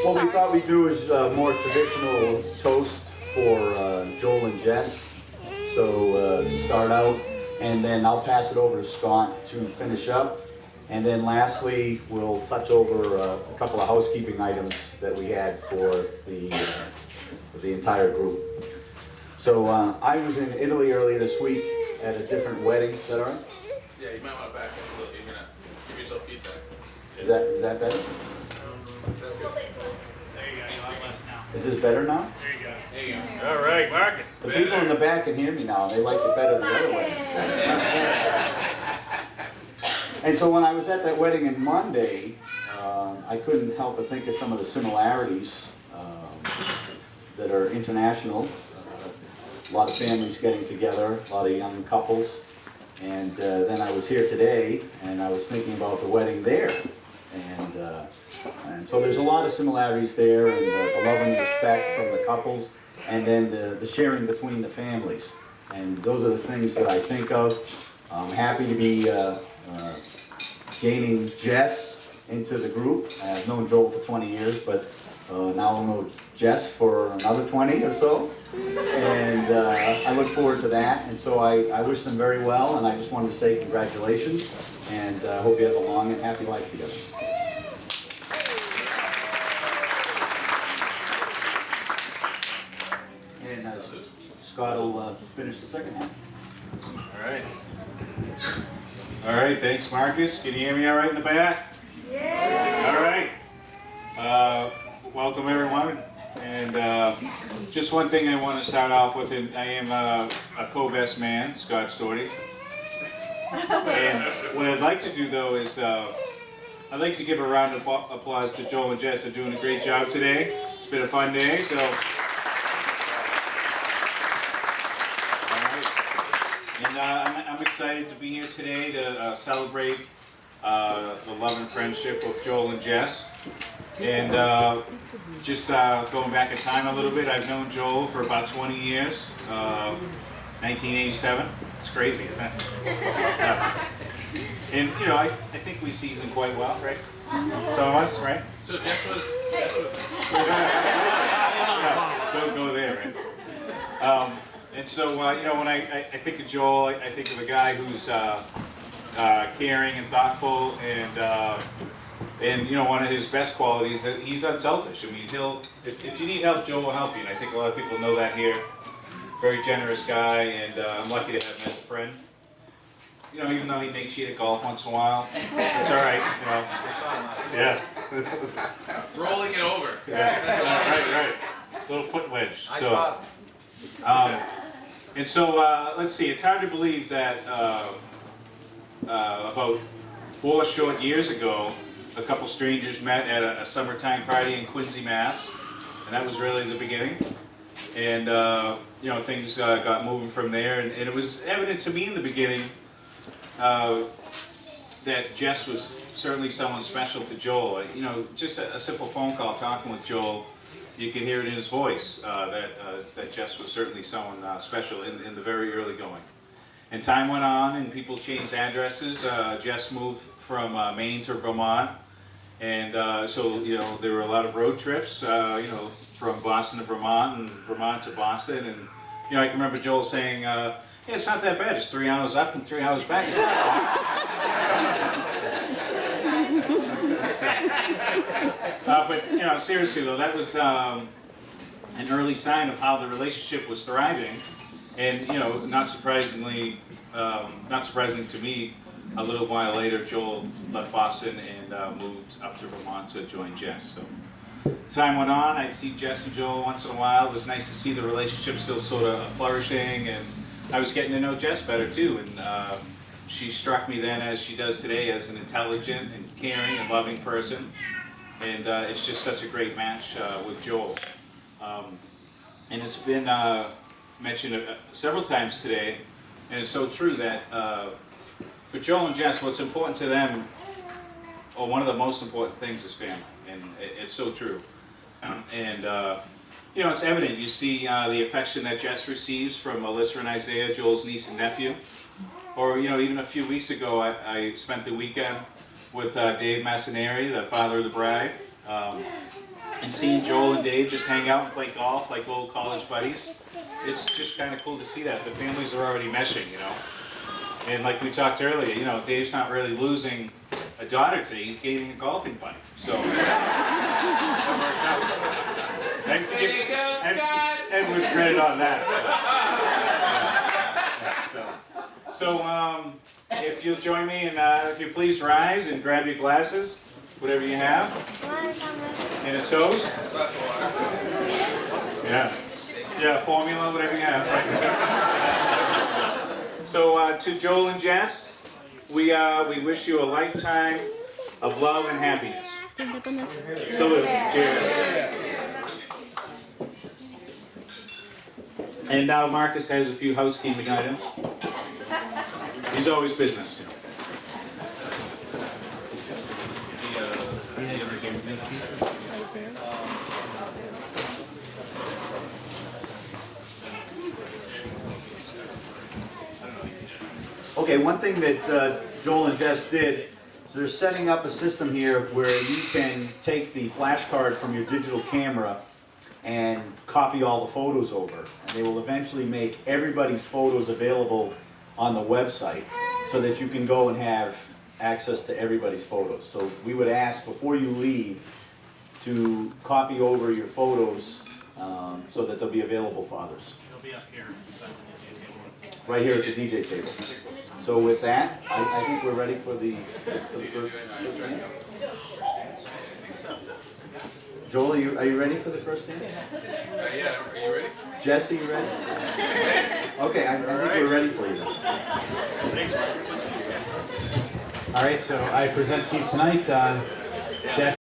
What we thought we'd do is more traditional toast for Joel and Jess. So to start out, and then I'll pass it over to Scott to finish up. And then lastly, we'll touch over a couple of housekeeping items that we had for the entire group. So I was in Italy earlier this week at a different wedding. Is that all right? Yeah, you might want to back up a little. You're gonna give yourself feedback. Is that better? That's good. There you go, you'll have less now. Is this better now? There you go. There you go. All right, Marcus. The people in the back can hear me now. They like it better than the other wedding. And so when I was at that wedding on Monday, I couldn't help but think of some of the similarities that are international. A lot of families getting together, a lot of young couples. And then I was here today, and I was thinking about the wedding there. And so there's a lot of similarities there, and the love and respect from the couples, and then the sharing between the families. And those are the things that I think of. I'm happy to be gaining Jess into the group. I've known Joel for 20 years, but now I'll know Jess for another 20 or so. And I look forward to that. And so I wish them very well, and I just wanted to say congratulations, and hope you have a long and happy life together. And Scott will finish the second half. All right. All right, thanks, Marcus. Can you hear me all right in the back? Yeah. All right. Welcome, everyone. And just one thing I want to start off with, and I am a co-best man, Scott Storty. And what I'd like to do, though, is I'd like to give a round of applause to Joel and Jess. They're doing a great job today. It's been a fun day, so. I'm excited to be here today to celebrate the love and friendship of Joel and Jess. And just going back in time a little bit, I've known Joel for about 20 years, 1987. It's crazy, isn't it? And you know, I think we seasoned quite well, right? Some of us, right? So Jess was Don't go there, right? And so, you know, when I think of Joel, I think of a guy who's caring and thoughtful, and you know, one of his best qualities is that he's unselfish. I mean, if you need help, Joel will help you. And I think a lot of people know that here. Very generous guy, and I'm lucky to have him as a friend. You know, even though he makes cheat at golf once in a while, it's all right. You know, yeah. rolling it over. Yeah. Right. Little foot wedge. So. And so, let's see, it's hard to believe that about 4 short years ago, a couple strangers met at a summertime party in Quincy, Mass. And that was really the beginning. And, you know, things got moving from there. And it was evident to me in the beginning that Jess was certainly someone special to Joel. You know, just a simple phone call talking with Joel, you can hear it in his voice that Jess was certainly someone special in the very early going. And time went on, and people changed addresses. Jess moved from Maine to Vermont, and so you know there were a lot of road trips. You know, from Boston to Vermont, and Vermont to Boston, and you know I can remember Joel saying, "Yeah, it's not that bad. It's 3 hours up and 3 hours back." But you know, seriously though, that was an early sign of how the relationship was thriving, and you know, not surprising to me, a little while later, Joel left Boston and moved up to Vermont to join Jess. So, time went on. I'd see Jess and Joel once in a while. It was nice to see the relationship still sort of flourishing, and I was getting to know Jess better too. And she struck me then, as she does today, as an intelligent and caring and loving person. And it's just such a great match with Joel. And it's been mentioned several times today, and it's so true that for Joel and Jess, what's important to them, or one of the most important things, is family. And it's so true. And you know, it's evident. You see the affection that Jess receives from Melissa and Isaiah, Joel's niece and nephew. Or, you know, even a few weeks ago, I spent the weekend with Dave Massaneri, the father of the bride. and seeing Joel and Dave just hang out and play golf like old college buddies. It's just kind of cool to see that. The families are already meshing, you know. And like we talked earlier, you know, Dave's not really losing a daughter today, he's gaining a golfing buddy. So that works out. And we've credit on that. So if you'll join me, and if you please rise and grab your glasses, whatever you have, and a toast. Glass of water. Yeah, formula, whatever you have. So to Joel and Jess, we wish you a lifetime of love and happiness. Salute. Cheers. And now Marcus has a few housekeeping items. He's always business, you know. Okay, one thing that Joel and Jess did is they're setting up a system here where you can take the flash card from your digital camera and copy all the photos over. And they will eventually make everybody's photos available on the website so that you can go and have access to everybody's photos. So we would ask before you leave to copy over your photos so that they'll be available for others. He'll be up here. Right here at the DJ table. So with that, I think we're ready for the first game. Joel, are you ready for the first game? Yeah, are you ready? Jess, are you ready? Okay, I think we're ready for you then. Thanks, Marcus. All right, so I present to you tonight Jess